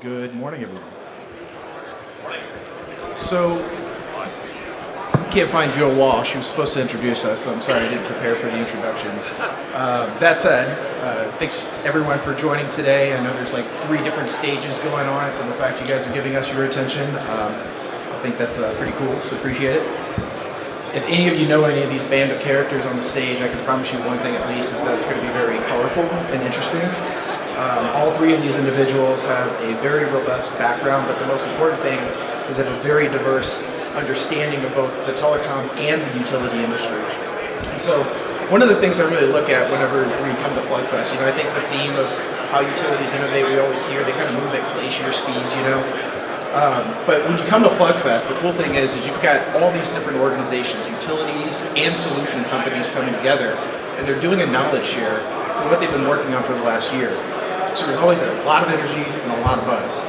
Good morning, everyone. So, can't find Joe Walsh. She was supposed to introduce us, so I'm sorry I didn't prepare for the introduction. That said, thanks everyone for joining today. I know there's like 3 different stages going on, so the fact you guys are giving us your attention, I think that's pretty cool, so appreciate it. If any of you know any of these band of characters on the stage, I can promise you one thing at least, is that it's going to be very colorful and interesting. All 3 of these individuals have a very robust background, but the most important thing is they have a very diverse understanding of both the telecom and the utility industry. And so one of the things I really look at whenever we come to Plugfest, I think the theme of how utilities innovate, we always hear they kind of move at glacier speeds, But when you come to Plugfest, the cool thing is you've got all these different organizations, utilities and solution companies coming together, and they're doing a knowledge share for what they've been working on for the last year. So there's always a lot of energy and a lot of buzz.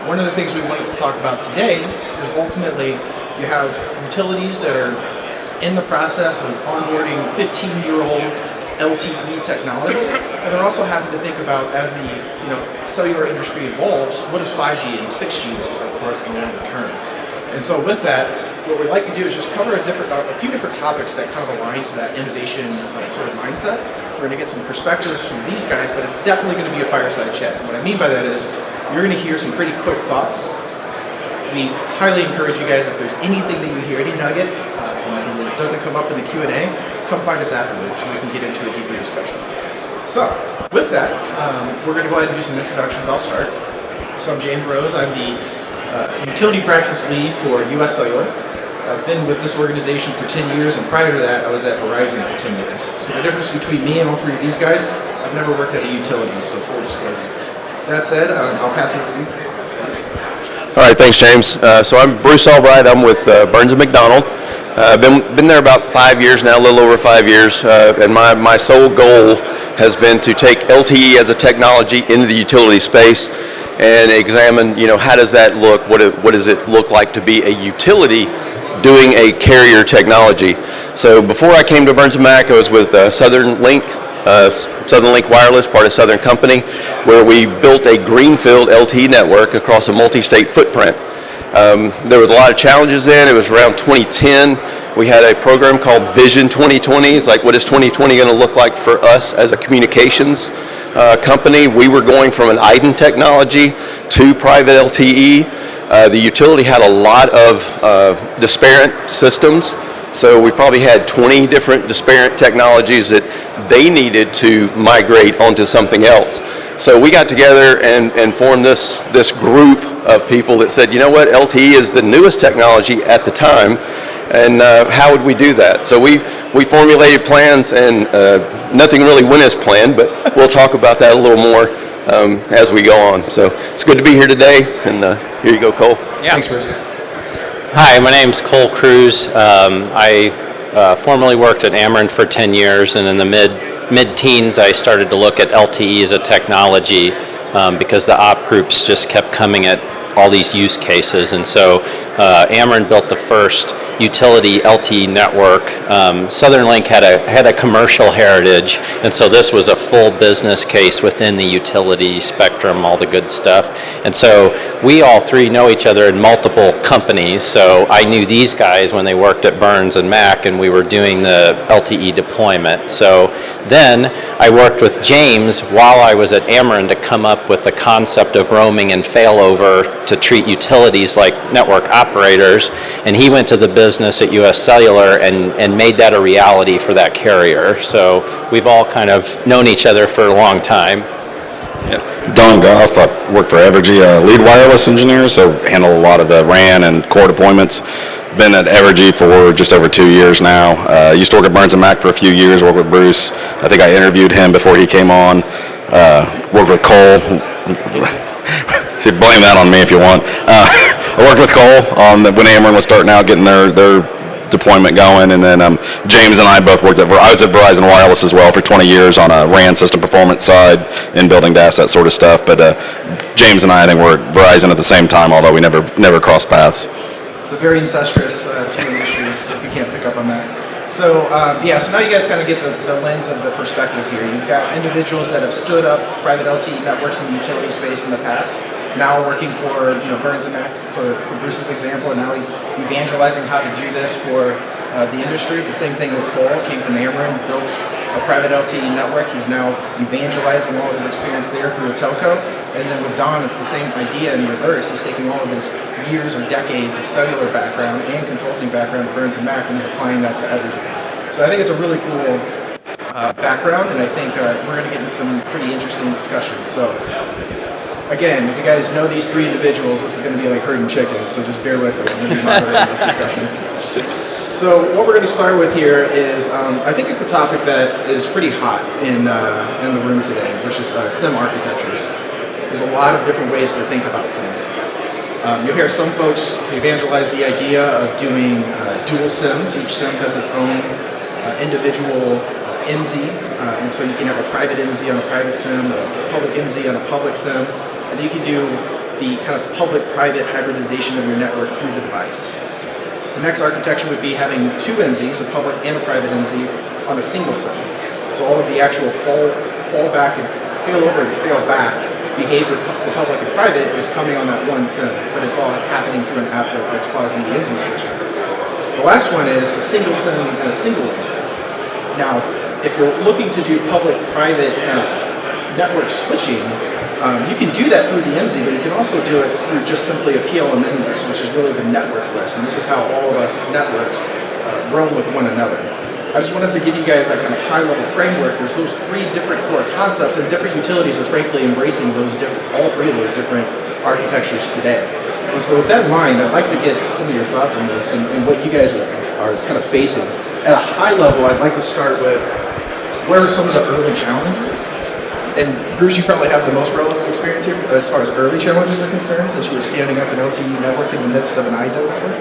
One of the things we wanted to talk about today is ultimately you have utilities that are in the process of onboarding 15-year-old LTE technology, but they're also having to think about, as the cellular industry evolves, what does 5G and 6G look like for us in the longer term? And so with that, what we'd like to do is just cover a few different topics that kind of align to that innovation sort of mindset. We're going to get some perspectives from these guys, but it's definitely going to be a fireside chat. What I mean by that is you're going to hear some pretty quick thoughts. We highly encourage you guys, if there's anything that you hear, any nugget, and it doesn't come up in the Q&A, come find us afterwards so we can get into a deeper discussion. So, with that, we're going to go ahead and do some introductions. I'll start. So I'm James Rose. I'm the utility practice lead for UScellular. I've been with this organization for 10 years, and prior to that, I was at Verizon for 10 years. So the difference between me and all 3 of these guys, I've never worked at a utility, so full disclosure. That said, I'll pass it to you. All right, thanks, James. So I'm Bruce Albright. I'm with Burns & McDonnell. I've been there about 5 years now, a little over 5 years, and my sole goal has been to take LTE as a technology into the utility space and examine, how does that look? What does it look like to be a utility doing a carrier technology? So before I came to Burns & Mac, I was with Southern Link Wireless, part of Southern Company, where we built a greenfield LTE network across a multi-state footprint. There was a lot of challenges then. It was around 2010. We had a program called Vision 2020. It's like, what is 2020 going to look like for us as a communications company? We were going from an IDEN technology to private LTE. The utility had a lot of disparate systems, so we probably had 20 different disparate technologies that they needed to migrate onto something else. So we got together and formed this group of people that said, you know what, LTE is the newest technology at the time, and how would we do that? So we formulated plans, and nothing really went as planned, but we'll talk about that a little more as we go on. So it's good to be here today, and here you go, Cole. Yeah. Thanks, Bruce. Hi, my name's Cole Cruz. I formerly worked at Ameren for 10 years, and in the mid-teens I started to look at LTE as a technology because the op groups just kept coming at all these use cases, and so Ameren built the first utility LTE network. Southern Link had a commercial heritage, and so this was a full business case within the utility spectrum, all the good stuff. And so we all 3 know each other in multiple companies, so I knew these guys when they worked at Burns & Mac, and we were doing the LTE deployment. So then I worked with James while I was at Ameren to come up with the concept of roaming and failover to treat utilities like network operators, and he went to the business at UScellular and made that a reality for that carrier. So we've all kind of known each other for a long time. Yeah. Don Goff, I work for Evergy, lead wireless engineer, so handle a lot of the RAN and core deployments. Been at Evergy for just over 2 years now. Used to work at Burns & Mac for a few years, worked with Bruce. I think I interviewed him before he came on. Worked with Cole. So blame that on me if you want. I worked with Cole on when Ameren was starting out, getting their deployment going. And then James and I both worked I was at Verizon Wireless as well for 20 years on a RAN system performance side, in-building DAS, that sort of stuff. But James and I think were at Verizon at the same time, although we never crossed paths. It's a very incestuous two industries, if you can't pick up on that. So, so now you guys kind of get the lens of the perspective here. You've got individuals that have stood up private LTE networks in the utility space in the past, now working for Burns & Mac, for Bruce's example, and now he's evangelizing how to do this for the industry. The same thing with Cole, came from Ameren, built a private LTE network. He's now evangelizing all of his experience there through a telco. And then with Don, it's the same idea in reverse. He's taking all of his years or decades of cellular background and consulting background at Burns & Mac, and he's applying that to Evergy. So I think it's a really cool background, and I think we're going to get into some pretty interesting discussions. So again, if you guys know these three individuals, this is going to be like herding chickens, so just bear with it. I'm going to be moderating this discussion. So what we're going to start with here is, I think it's a topic that is pretty hot in the room today, which is SIM architectures. There's a lot of different ways to think about SIMs. You'll hear some folks evangelize the idea of doing dual SIMs. Each SIM has its own individual MZ, and so you can have a private MZ on a private SIM, a public MZ on a public SIM, and then you can do the kind of public-private hybridization of your network through the device. The next architecture would be having two MZs, a public and a private MZ, on a single SIM. So all of the actual fall back and fail over and fail back behavior for public and private is coming on that one SIM, but it's all happening through an applet that's causing the MZ switching. The last one is a single SIM and a single MZ. Now, if you're looking to do public-private kind of network switching, you can do that through the MZ, but you can also do it through just simply a PLM index, which is really the network list, and this is how all of us networks roam with one another. I just wanted to give you guys that kind of high-level framework. There's those three different core concepts, and different utilities are frankly embracing all three of those different architectures today. And so with that in mind, I'd like to get some of your thoughts on this and what you guys are kind of facing. At a high level, I'd like to start with where are some of the early challenges? And Bruce, you probably have the most relevant experience here as far as early challenges are concerned, since you were standing up an LTE network in the midst of an IDO network.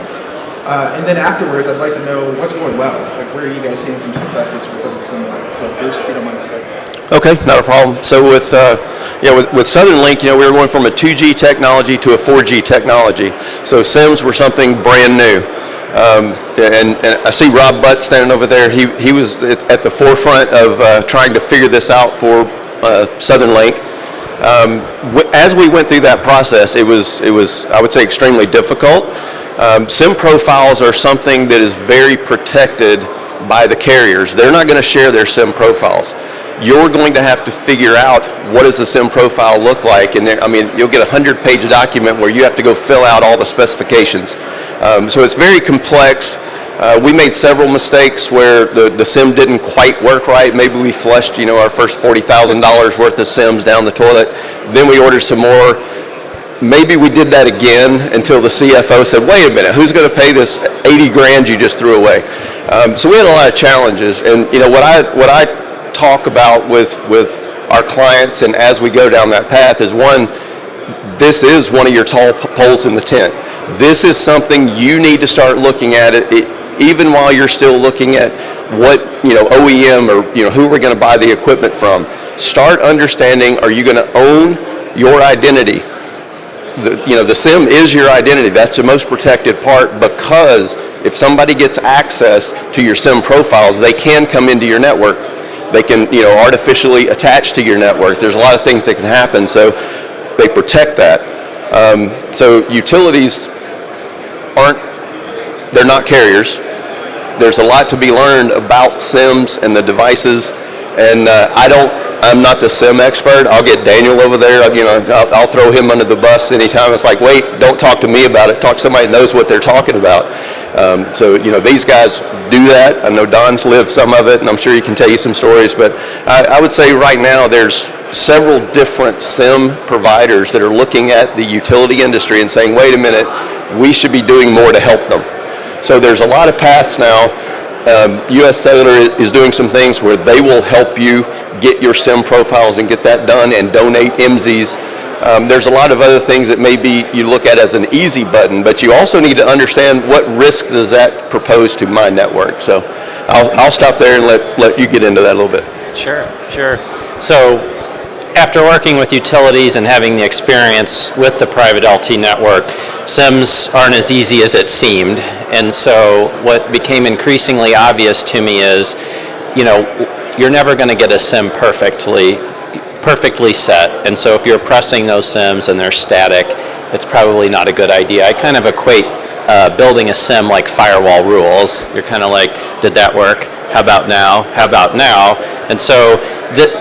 And then afterwards, I'd like to know what's going well. Like, where are you guys seeing some successes within the SIM world? So, Bruce, if you don't mind starting. Okay, not a problem. So with Southern Link, we were going from a 2G technology to a 4G technology. So SIMs were something brand new. And I see Rob Butt standing over there. He was at the forefront of trying to figure this out for Southern Link. As we went through that process, it was I would say extremely difficult. SIM profiles are something that is very protected by the carriers. They're not going to share their SIM profiles. You're going to have to figure out what does the SIM profile look like, and you'll get a 100-page document where you have to go fill out all the specifications. So it's very complex. We made several mistakes where the SIM didn't quite work right. Maybe we flushed, our first $40,000 worth of SIMs down the toilet. Then we ordered some more. Maybe we did that again until the CFO said, wait a minute, who's going to pay this 80 grand you just threw away? So we had a lot of challenges. And what I talk about with our clients and as we go down that path is, one, this is one of your tall poles in the tent. This is something you need to start looking at it even while you're still looking at what OEM or who we're going to buy the equipment from. Start understanding, are you going to own your identity? The SIM is your identity. That's the most protected part, because if somebody gets access to your SIM profiles, they can come into your network. They can artificially attach to your network. There's a lot of things that can happen, so they protect that. So utilities they're not carriers. There's a lot to be learned about SIMs and the devices, and I'm not the SIM expert. I'll get Daniel over there. I'll throw him under the bus anytime. It's like, wait, don't talk to me about it. Talk to somebody that knows what they're talking about. So these guys do that. I know Don's lived some of it, and I'm sure he can tell you some stories. But I would say right now there's several different SIM providers that are looking at the utility industry and saying, wait a minute, we should be doing more to help them. So there's a lot of paths now. UScellular is doing some things where they will help you get your SIM profiles and get that done and donate MZs There's a lot of other things that maybe you look at as an easy button, but you also need to understand what risk does that propose to my network. So I'll stop there and let you get into that a little bit. Sure. So after working with utilities and having the experience with the private LT network, SIMs aren't as easy as it seemed. And so what became increasingly obvious to me is, you're never going to get a SIM perfectly set. And so if you're pressing those SIMs and they're static, it's probably not a good idea. I kind of equate building a SIM like firewall rules. You're kind of like, did that work? How about now? How about now? And so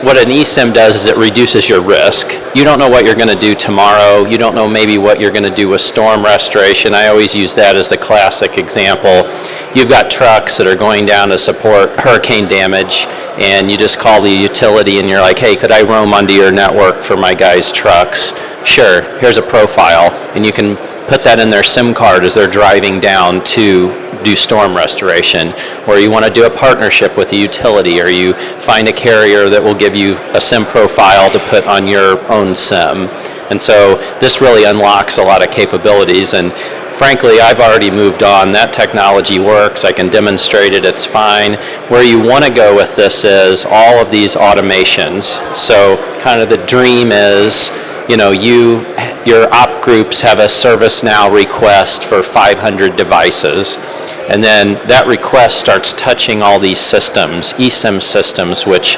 what an eSIM does is it reduces your risk. You don't know what you're going to do tomorrow. You don't know maybe what you're going to do with storm restoration. I always use that as the classic example. You've got trucks that are going down to support hurricane damage, and you just call the utility and you're like, hey, could I roam onto your network for my guys' trucks? Sure, here's a profile, and you can put that in their SIM card as they're driving down to do storm restoration. Or you want to do a partnership with a utility, or you find a carrier that will give you a SIM profile to put on your own SIM. And so this really unlocks a lot of capabilities, and frankly, I've already moved on. That technology works. I can demonstrate it. It's fine. Where you want to go with this is all of these automations. So kind of the dream is, your op groups have a ServiceNow request for 500 devices, and then that request starts touching all these systems, eSIM systems, which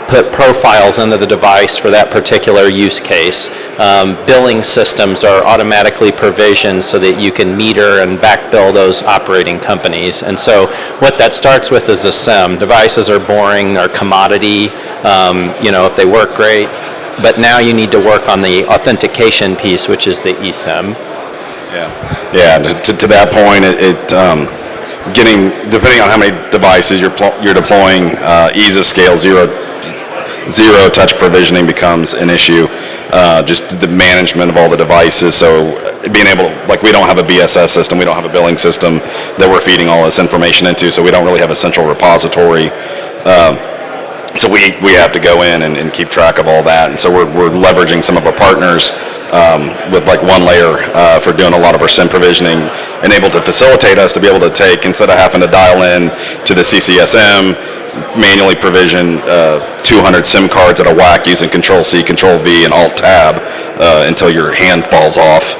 put profiles into the device for that particular use case. Billing systems are automatically provisioned so that you can meter and back bill those operating companies. And so what that starts with is a SIM. Devices are boring, they're commodity, if they work great. But now you need to work on the authentication piece, which is the eSIM. Yeah. To that point, depending on how many devices you're deploying, ease of scale, zero touch provisioning becomes an issue. Just the management of all the devices. So being able to, like, we don't have a BSS system, we don't have a billing system that we're feeding all this information into, so we don't really have a central repository. So we have to go in and keep track of all that, and so we're leveraging some of our partners with like OneLayer for doing a lot of our SIM provisioning, and able to facilitate us to be able to take, instead of having to dial in to the CCSM, manually provision 200 SIM cards at a whack using Control-C, Control-V, and Alt-Tab until your hand falls off.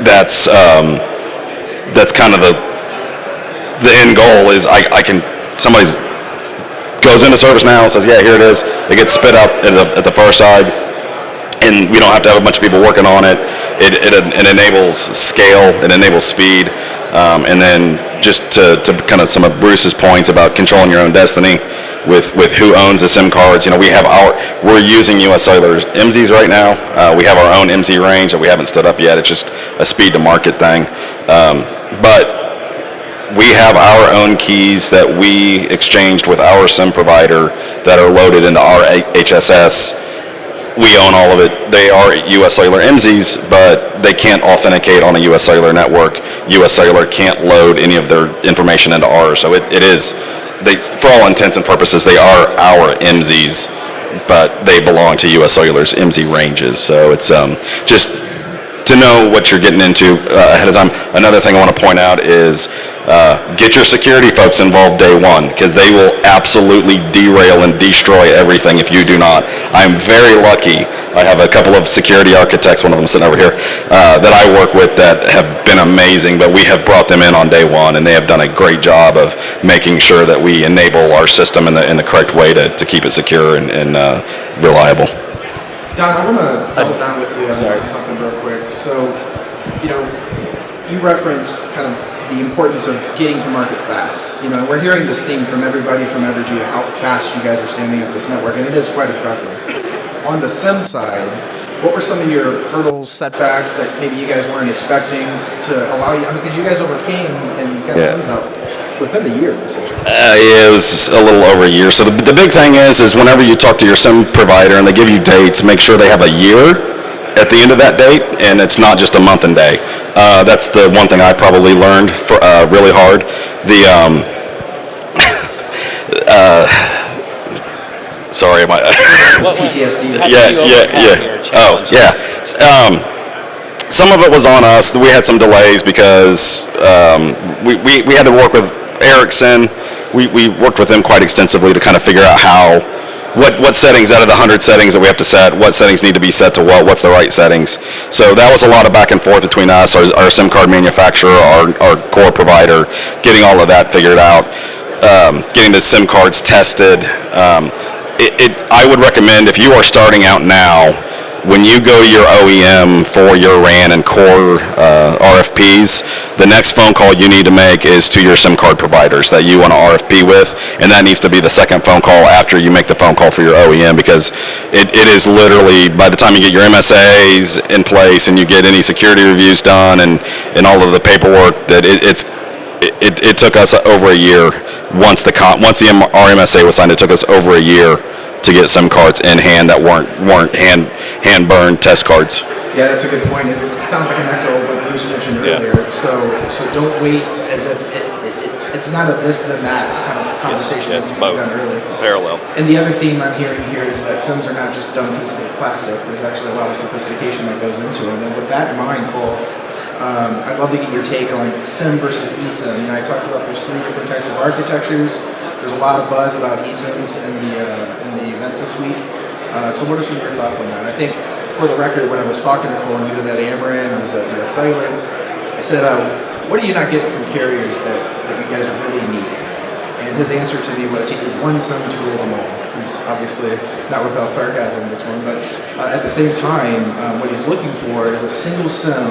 That's kind of the end goal is somebody's goes into ServiceNow, says, yeah, here it is. It gets spit out at the far side, and we don't have to have a bunch of people working on it. It enables scale, it enables speed, and then just to kind of some of Bruce's points about controlling your own destiny with who owns the SIM cards. We're using UScellular's MZs right now. We have our own MZ range that we haven't stood up yet. It's just a speed to market thing, but we have our own keys that we exchanged with our SIM provider that are loaded into our HSS. We own all of it. They are UScellular MZs, but they can't authenticate on a UScellular network. UScellular can't load any of their information into ours. So for all intents and purposes, they are our MZs, but they belong to UScellular's MZ ranges. So it's just to know what you're getting into ahead of time. Another thing I want to point out is get your security folks involved day one, because they will absolutely derail and destroy everything if you do not. I'm very lucky. I have a couple of security architects, one of them sitting over here, that I work with that have been amazing, but we have brought them in on day one, and they have done a great job of making sure that we enable our system in the correct way to keep it secure and reliable. Don, I want to double down with you on something real quick. So, you referenced kind of the importance of getting to market fast. We're hearing this theme from everybody from Evergy of how fast you guys are standing up this network, and it is quite impressive. On the SIM side, what were some of your hurdles, setbacks that maybe you guys weren't expecting to allow you? Because you guys overcame and got SIMs out within a year, essentially. It was a little over a year. So the big thing is whenever you talk to your SIM provider and they give you dates, make sure they have a year at the end of that date, and it's not just a month and day. That's the one thing I probably learned really hard. Sorry, am I? PTSD. Oh, yeah. Some of it was on us. We had some delays because we had to work with Ericsson. We worked with them quite extensively to kind of figure out what settings out of the 100 settings that we have to set, what settings need to be set to what's the right settings. So that was a lot of back and forth between us, our SIM card manufacturer, our core provider, getting all of that figured out, getting the SIM cards tested. I would recommend, if you are starting out now, when you go to your OEM for your RAN and core RFPs, the next phone call you need to make is to your SIM card providers that you want to RFP with, and that needs to be the second phone call after you make the phone call for your OEM, because it is literally, by the time you get your MSAs in place and you get any security reviews done and all of the paperwork, that it took us over a year. Once our MSA was signed, it took us over a year to get SIM cards in hand that weren't hand burned test cards. Yeah, that's a good point. It sounds like an echo of what Bruce mentioned earlier. So don't wait as if it's not a this then that kind of conversation that needs to be done early. Parallel. And the other theme I'm hearing here is that SIMs are not just dumb pieces of plastic. There's actually a lot of sophistication that goes into them. And with that in mind, Cole, I'd love to get your take on SIM versus eSIM. I talked about there's 3 different types of architectures. There's a lot of buzz about eSIMs in the event this week. So what are some of your thoughts on that? I think, for the record, when I was talking to Cole, and he was at Amarin, I was at UScellular, I said, what are you not getting from carriers that you guys really need? And his answer to me was he needs one SIM to rule them all. He's obviously not without sarcasm in this one, but at the same time, what he's looking for is a single SIM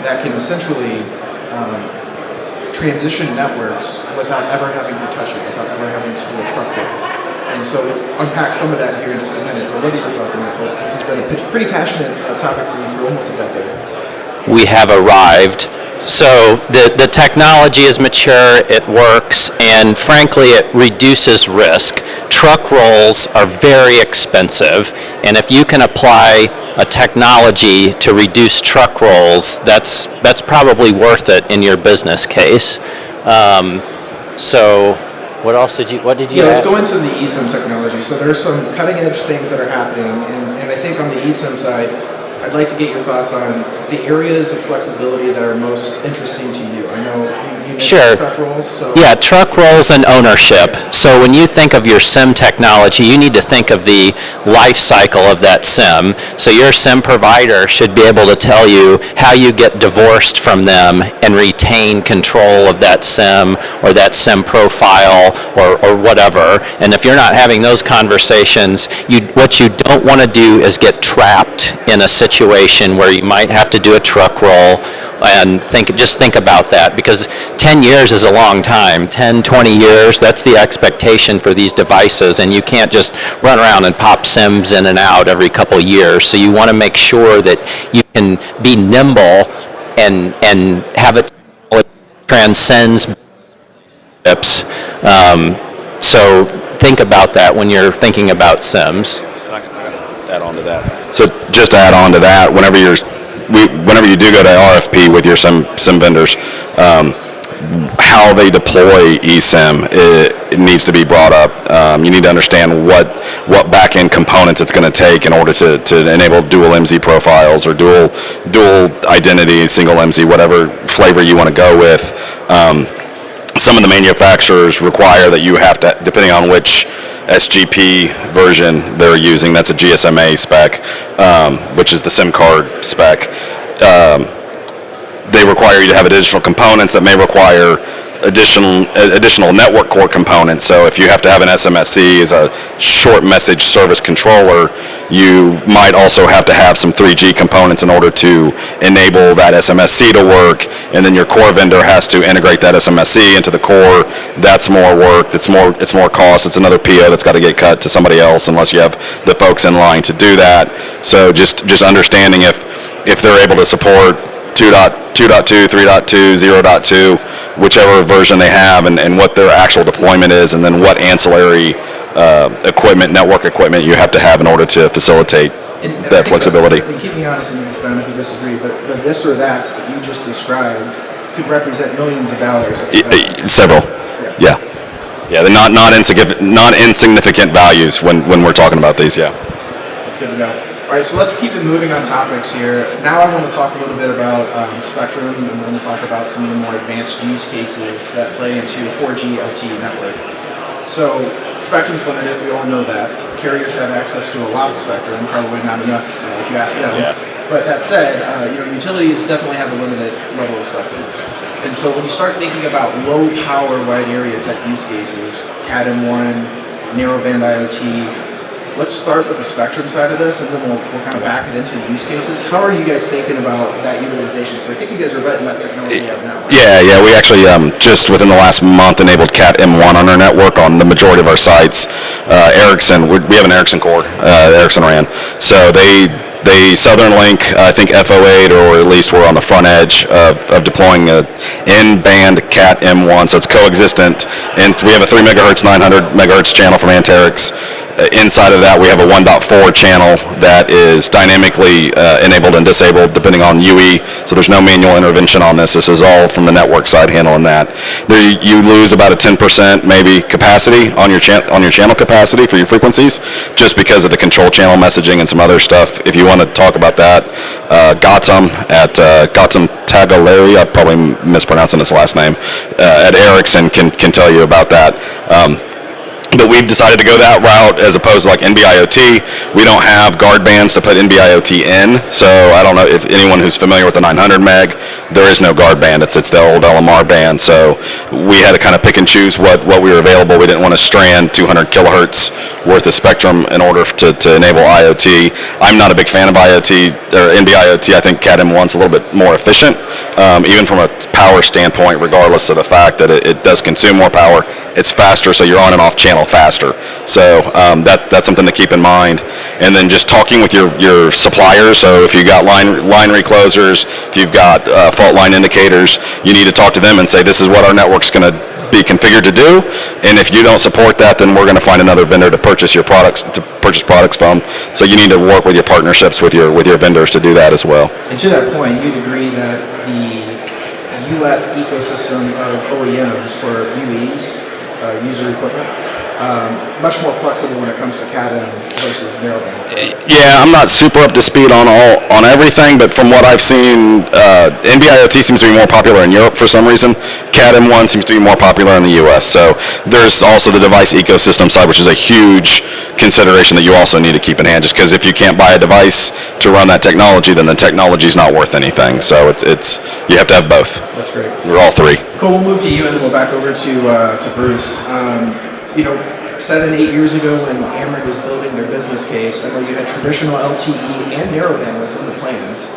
that can essentially transition networks without ever having to touch it, without ever having to do a truck roll. And so unpack some of that here in just a minute. But what are your thoughts on that, Cole? This has been a pretty passionate topic for you for almost a decade. We have arrived. So the technology is mature, it works, and frankly, it reduces risk. Truck rolls are very expensive, and if you can apply a technology to reduce truck rolls, that's probably worth it in your business case. So what did you add? Let's go into the eSIM technology. So there's some cutting edge things that are happening, and I think on the eSIM side, I'd like to get your thoughts on the areas of flexibility that are most interesting to you. I know you mentioned truck rolls. So yeah, truck rolls and ownership. So when you think of your SIM technology, you need to think of the life cycle of that SIM. So your SIM provider should be able to tell you how you get divorced from them and retain control of that SIM or that SIM profile or whatever. And if you're not having those conversations, what you don't want to do is get trapped in a situation where you might have to do a truck roll, and just think about that, because 10 years is a long time. 10, 20 years, that's the expectation for these devices, and you can't just run around and pop SIMs in and out every couple years. So you want to make sure that you can be nimble and have it transcends chips. So think about that when you're thinking about SIMs. Add on to that. So just to add on to that, whenever you do go to RFP with your SIM vendors, how they deploy eSIM, it needs to be brought up. You need to understand what back-end components it's going to take in order to enable dual MZ profiles or dual identity, single MZ, whatever flavor you want to go with. Some of the manufacturers require that you have to, depending on which SGP version they're using, that's a GSMA spec, which is the SIM card spec. They require you to have additional components that may require additional network core components. So if you have to have an SMSC as a short message service controller, you might also have to have some 3G components in order to enable that SMSC to work, and then your core vendor has to integrate that SMSC into the core. That's more work, it's more cost, it's another PO that's got to get cut to somebody else unless you have the folks in line to do that. So just understanding if they're able to support 2.2, 3.2, 0.2, whichever version they have, and what their actual deployment is, and then what ancillary network equipment you have to have in order to facilitate that flexibility. Keep me honest in this, Don, if you disagree, but the this or that you just described could represent millions of dollars. Several, yeah. Yeah, they're not insignificant values when we're talking about these. Yeah. That's good to know. All right, so let's keep it moving on topics here. Now I want to talk a little bit about spectrum, and we're going to talk about some of the more advanced use cases that play into 4G LTE network. So spectrum's limited, we all know that. Carriers have access to a lot of spectrum, probably not enough if you ask them. Yeah. But that said, utilities definitely have a limited level of spectrum. And so when you start thinking about low power wide area type use cases, Cat M1, narrowband IoT, let's start with the spectrum side of this, and then we'll kind of back it into the use cases. How are you guys thinking about that utilization? So I think you guys are vetting that technology out now. Right? Yeah. We actually just within the last month enabled Cat M1 on our network on the majority of our sites. Ericsson, we have an Ericsson core, Ericsson RAN. So they Southern Link, I think FO8, or at least we're on the front edge of deploying an in-band Cat M1, so it's coexistent. And we have a 3 megahertz, 900 megahertz channel from Anterix. Inside of that, we have a 1.4 channel that is dynamically enabled and disabled depending on UE, so there's no manual intervention on this. This is all from the network side handling that. You lose about a 10% maybe capacity on your channel capacity for your frequencies, just because of the control channel messaging and some other stuff. If you want to talk about that, Gautam Tagaleri, I'm probably mispronouncing his last name, at Ericsson can tell you about that. But we've decided to go that route as opposed to like NB-IoT. We don't have guard bands to put NB-IoT in, so I don't know if anyone who's familiar with the 900 meg, there is no guard band. It's the old LMR band, so we had to kind of pick and choose what we were available. We didn't want to strand 200 kilohertz worth of spectrum in order to enable IoT. I'm not a big fan of IoT or NB-IoT. I think Cat M1's a little bit more efficient, even from a power standpoint, regardless of the fact that it does consume more power. It's faster, so you're on and off channel faster. So that's something to keep in mind. And then just talking with your suppliers. So if you've got line reclosers, if you've got fault line indicators, you need to talk to them and say, this is what our network's going to be configured to do. And if you don't support that, then we're going to find another vendor to purchase products from. So you need to work with your partnerships with your vendors to do that as well. And to that point, you'd agree that the U.S. ecosystem of OEMs for UEs, user equipment, much more flexible when it comes to Cat-M versus narrowband. Yeah, I'm not super up to speed on everything, but from what I've seen, NB-IoT seems to be more popular in Europe for some reason. Cat M1 seems to be more popular in the U.S. So there's also the device ecosystem side, which is a huge consideration that you also need to keep in hand. Just because if you can't buy a device to run that technology, then the technology is not worth anything. So it's you have to have both. That's great. We're all three. Cool. We'll move to you, and then we'll back over to Bruce. 7-8 years ago when Ameren was building their business case, I know you had traditional LTE and narrowband was in the plans.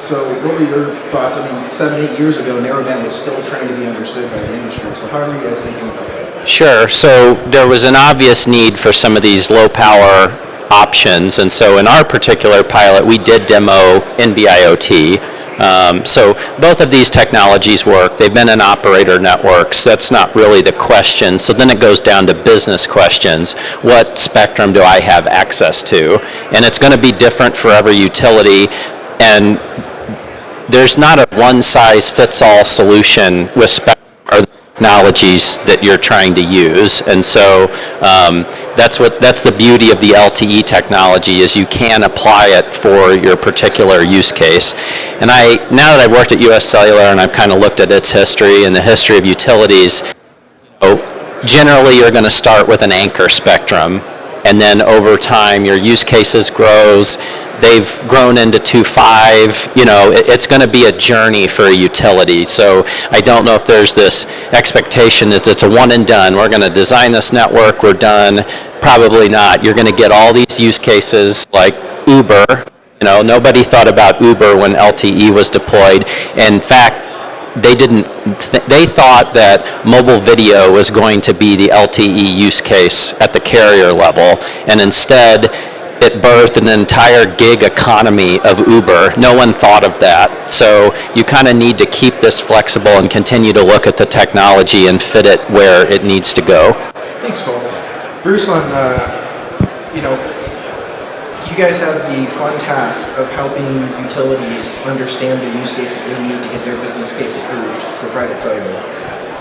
So what were your thoughts? 7-8 years ago, narrowband was still trying to be understood by the industry. So how are you guys thinking about that? Sure. So there was an obvious need for some of these low power options, and so in our particular pilot, we did demo NB-IoT. So both of these technologies work. They've been in operator networks. That's not really the question. So then it goes down to business questions. What spectrum do I have access to? And it's going to be different for every utility. And there's not a one-size-fits-all solution with spectrum or technologies that you're trying to use. And so that's the beauty of the LTE technology, is you can apply it for your particular use case. And now that I've worked at UScellular and I've kind of looked at its history and the history of utilities, generally you're going to start with an anchor spectrum, and then over time your use cases grows. They've grown into 2.5. It's going to be a journey for a utility. So I don't know if there's this expectation that it's a one and done. We're going to design this network, we're done. Probably not. You're going to get all these use cases like Uber. Nobody thought about Uber when LTE was deployed. In fact, they thought that mobile video was going to be the LTE use case at the carrier level, and instead it birthed an entire gig economy of Uber. No one thought of that. So you kind of need to keep this flexible and continue to look at the technology and fit it where it needs to go. Thanks, Cole. Bruce, you guys have the fun task of helping utilities understand the use cases they need to get their business case approved for private cellular.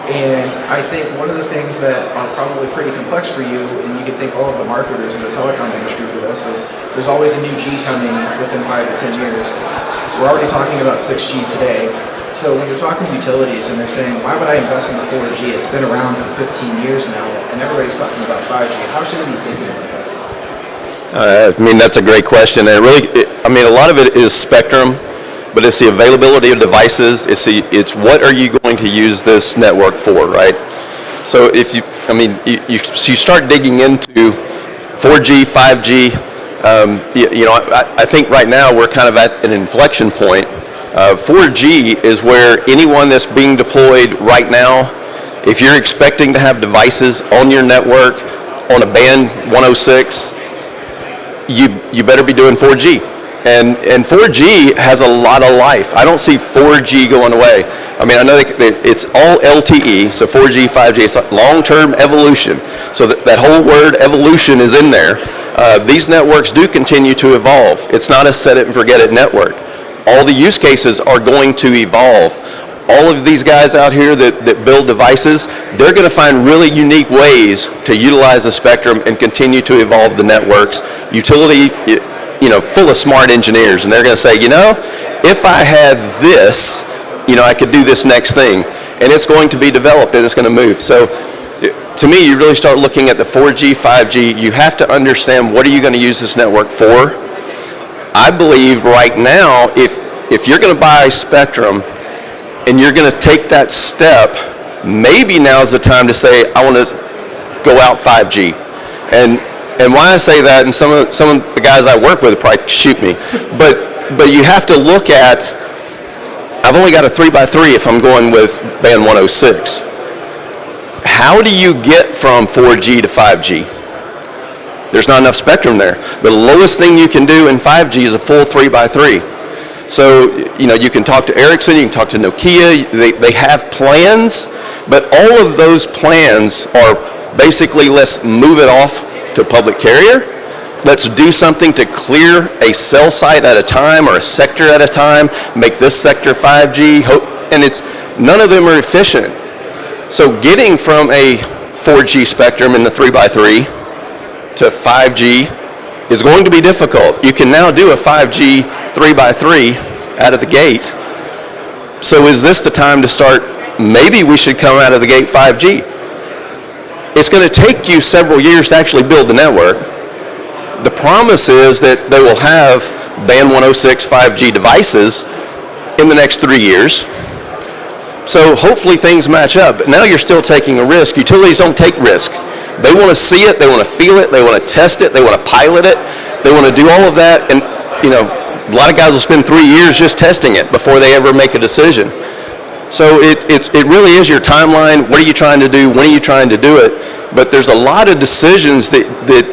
And I think one of the things that are probably pretty complex for you, and you can thank all of the marketers in the telecom industry for this, is there's always a new G coming within 5 to 10 years. We're already talking about 6G today. So when you're talking to utilities and they're saying, why would I invest in the 4G? It's been around for 15 years now, and everybody's talking about 5G. How should they be thinking about that? I mean, that's a great question. And a lot of it is spectrum, but it's the availability of devices. It's what are you going to use this network for, right? So if you start digging into 4G, 5G. I think right now we're kind of at an inflection point. 4G is where anyone that's being deployed right now, if you're expecting to have devices on your network on a band 106, you better be doing 4G. And 4G has a lot of life. I don't see 4G going away. I mean, I know it's all LTE, so 4G, 5G, it's a long-term evolution. So that whole word evolution is in there. These networks do continue to evolve. It's not a set it and forget it network. All the use cases are going to evolve. All of these guys out here that build devices, they're going to find really unique ways to utilize the spectrum and continue to evolve the networks. Utility, full of smart engineers, and they're going to say, if I had this, I could do this next thing, and it's going to be developed and it's going to move. So to me, you really start looking at the 4G, 5G, you have to understand what are you going to use this network for. I believe right now, if you're going to buy spectrum and you're going to take that step, maybe now's the time to say, I want to go out 5G. And why I say that, and some of the guys I work with probably shoot me, but you have to look at, I've only got a 3x3 if I'm going with band 106. How do you get from 4G to 5G? There's not enough spectrum there. The lowest thing you can do in 5G is a full 3x3. So, you can talk to Ericsson, you can talk to Nokia, they have plans, but all of those plans are basically, let's move it off to public carrier. Let's do something to clear a cell site at a time or a sector at a time, make this sector 5G, and none of them are efficient. So getting from a 4G spectrum in the 3x3 to 5G is going to be difficult. You can now do a 5G 3x3 out of the gate. So is this the time to start, maybe we should come out of the gate 5G? It's going to take you several years to actually build the network. The promise is that they will have band 106 5G devices in the next 3 years. So hopefully things match up. But now you're still taking a risk. Utilities don't take risk. They want to see it, they want to feel it, they want to test it, they want to pilot it, they want to do all of that. And a lot of guys will spend 3 years just testing it before they ever make a decision. So it really is your timeline. What are you trying to do? When are you trying to do it? But there's a lot of decisions that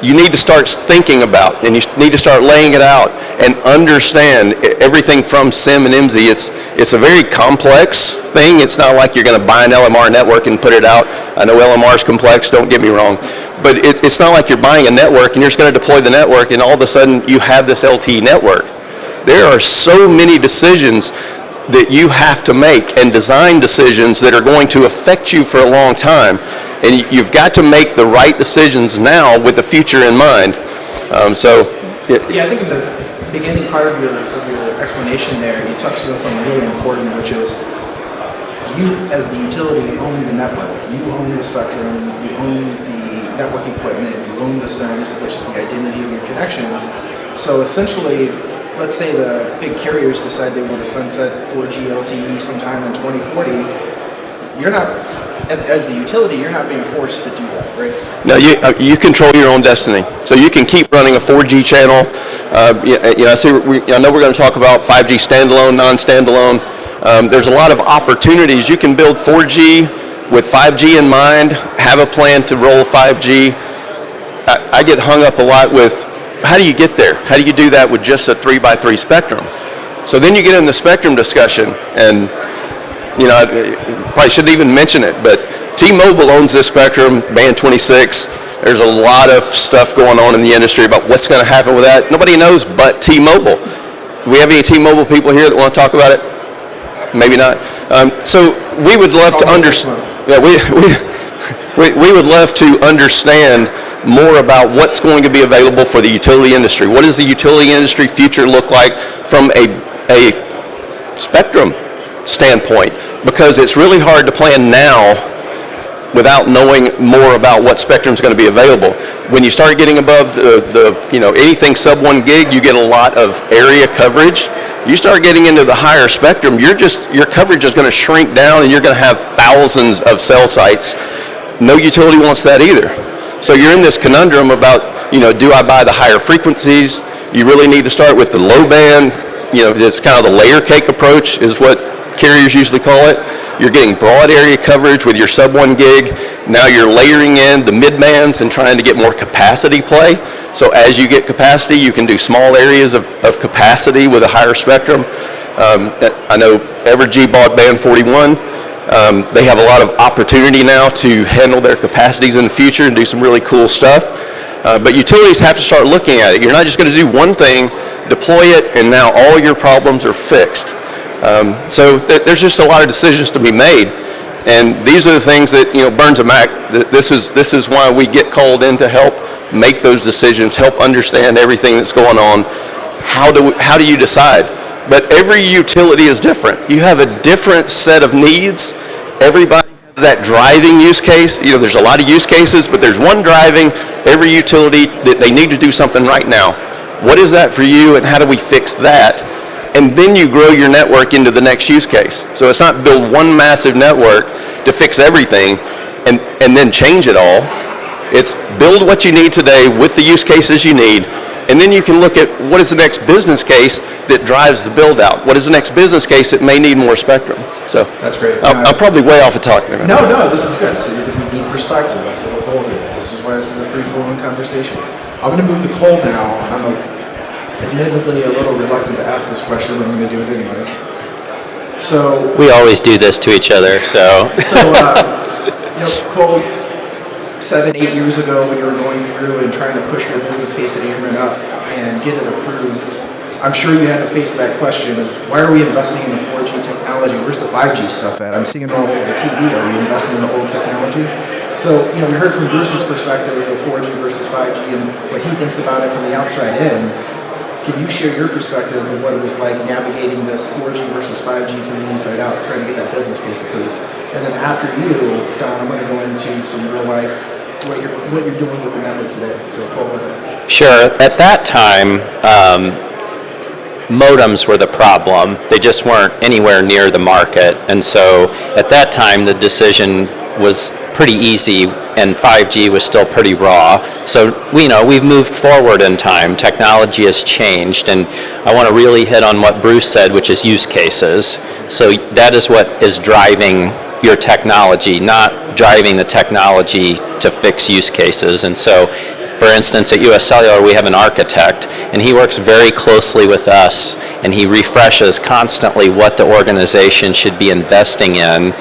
you need to start thinking about, and you need to start laying it out and understand everything from SIM and MZ. It's a very complex thing. It's not like you're going to buy an LMR network and put it out. I know LMR is complex, don't get me wrong. But it's not like you're buying a network and you're just going to deploy the network and all of a sudden you have this LTE network. There are so many decisions that you have to make, and design decisions that are going to affect you for a long time. And you've got to make the right decisions now with the future in mind. I think in the beginning part of your explanation there, you touched on something really important, which is you as the utility own the network. You own the spectrum, you own the network equipment, you own the SIMs, which is the identity of your connections. So essentially, let's say the big carriers decide they want to sunset 4G LTE sometime in 2040, you're not, as the utility, you're not being forced to do that, right? No, you control your own destiny. So you can keep running a 4G channel. I know we're going to talk about 5G standalone, non-standalone. There's a lot of opportunities. You can build 4G with 5G in mind, have a plan to roll 5G. I get hung up a lot with, how do you get there? How do you do that with just a 3x3 spectrum? So then you get in the spectrum discussion, and I probably shouldn't even mention it, but T-Mobile owns this spectrum, band 26. There's a lot of stuff going on in the industry about what's going to happen with that. Nobody knows but T-Mobile. Do we have any T-Mobile people here that want to talk about it? Maybe not. So we would love to Almost 6 understand. months. Yeah, we would love to understand more about what's going to be available for the utility industry. What does the utility industry future look like from a spectrum standpoint? Because it's really hard to plan now without knowing more about what spectrum is going to be available. When you start getting above the anything sub 1 gig, you get a lot of area coverage. You start getting into the higher spectrum, your coverage is going to shrink down, and you're going to have thousands of cell sites. No utility wants that either. So you're in this conundrum about, do I buy the higher frequencies? You really need to start with the low band. It's kind of the layer cake approach is what carriers usually call it. You're getting broad area coverage with your sub 1 gig. Now you're layering in the mid bands and trying to get more capacity play. So as you get capacity, you can do small areas of capacity with a higher spectrum. I know Evergy bought Band 41. They have a lot of opportunity now to handle their capacities in the future and do some really cool stuff. But utilities have to start looking at it. You're not just going to do one thing, deploy it, and now all your problems are fixed. So there's just a lot of decisions to be made, and these are the things that Burns and Mac. This is why we get called in to help make those decisions, help understand everything that's going on. How do you decide? But every utility is different. You have a different set of needs. Everybody has that driving use case. There's a lot of use cases, but there's one driving every utility that they need to do something right now. What is that for you, and how do we fix that? And then you grow your network into the next use case. So it's not build one massive network to fix everything and then change it all. It's build what you need today with the use cases you need, and then you can look at what is the next business case that drives the build out. What is the next business case that may need more spectrum? So That's great. I'm probably way off the talk there. No, this is good. So you need perspective. That's the whole goal here. This is why this is a free-flowing conversation. I'm going to move to Cole now. I'm admittedly a little reluctant to ask this question, but I'm going to do it anyways. So We always do this to each other, so. Cole, 7-8 years ago when you were going through and trying to push your business case at Ameren up and get it approved, I'm sure you had to face that question of why are we investing in the 4G technology? Where's the 5G stuff at? I'm seeing it all over the TV. Are we investing in the old technology? So, we heard from Bruce's perspective of 4G versus 5G and what he thinks about it from the outside in. Can you share your perspective of what it was like navigating this 4G versus 5G from the inside out, trying to get that business case approved? And then after you, Don, I'm going to go into some real life, what you're doing with the network today. So, Cole, go ahead. Sure. At that time, modems were the problem. They just weren't anywhere near the market. And so at that time, the decision was pretty easy, and 5G was still pretty raw. So we've moved forward in time. Technology has changed, and I want to really hit on what Bruce said, which is use cases. So that is what is driving your technology, not driving the technology to fix use cases. And so, for instance, at UScellular, we have an architect, and he works very closely with us, and he refreshes constantly what the organization should be investing in,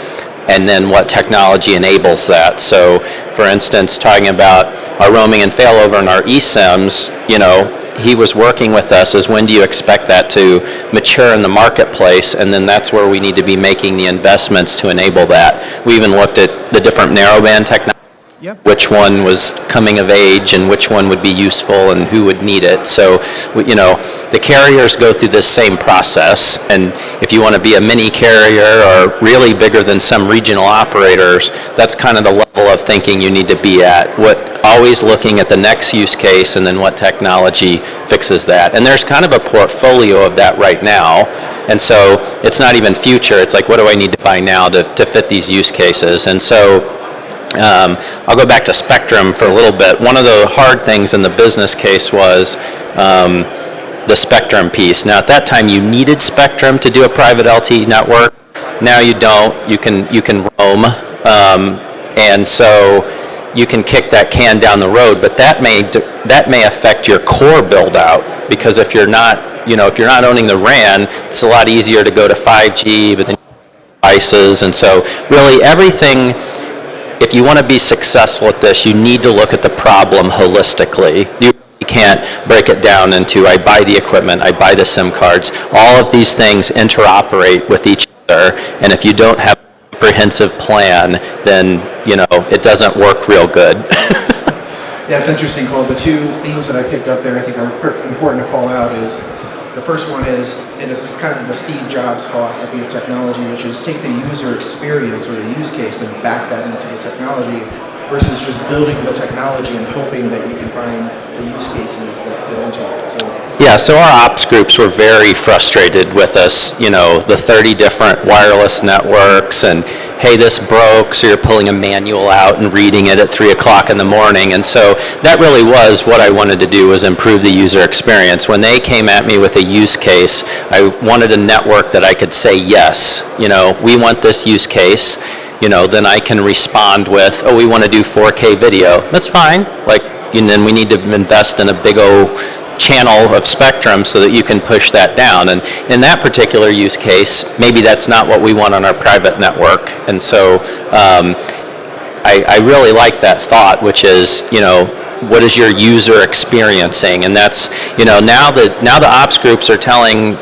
and then what technology enables that. So, for instance, talking about our roaming and failover and our eSIMs, he was working with us as when do you expect that to mature in the marketplace, and then that's where we need to be making the investments to enable that. We even looked at the different narrowband technology. Yep. Which one was coming of age and which one would be useful and who would need it. So, the carriers go through this same process, and if you want to be a mini carrier or really bigger than some regional operators, that's kind of the level of thinking you need to be at. Always looking at the next use case and then what technology fixes that. And there's kind of a portfolio of that right now. And so it's not even future, it's like what do I need to buy now to fit these use cases. And so I'll go back to spectrum for a little bit. One of the hard things in the business case was the spectrum piece. Now, at that time, you needed spectrum to do a private LTE network. Now you don't. You can roam, and so you can kick that can down the road. But that may affect your core build out, because if you're not owning the RAN, it's a lot easier to go to 5G, but then devices, and so really everything. If you want to be successful at this, you need to look at the problem holistically. You can't break it down into I buy the equipment, I buy the SIM cards. All of these things interoperate with each and if you don't have a comprehensive plan, then, it doesn't work real good. Yeah, it's interesting, Cole. The two themes that I picked up there I think are important to call out is the first one is, and this is kind of the Steve Jobs philosophy of technology, which is take the user experience or the use case and back that into the technology versus just building the technology and hoping that you can find the use cases that fit into it. Yeah, so our ops groups were very frustrated with us, the 30 different wireless networks and, hey, this broke, so you're pulling a manual out and reading it at 3 o'clock in the morning. And so that really was what I wanted to do, was improve the user experience. When they came at me with a use case, I wanted a network that I could say, yes, we want this use case. Then I can respond with, oh, we want to do 4K video. That's fine. And then we need to invest in a big old channel of spectrum so that you can push that down. And in that particular use case, maybe that's not what we want on our private network. And so I really like that thought, which is, what is your user experiencing? And that's, now the ops groups are telling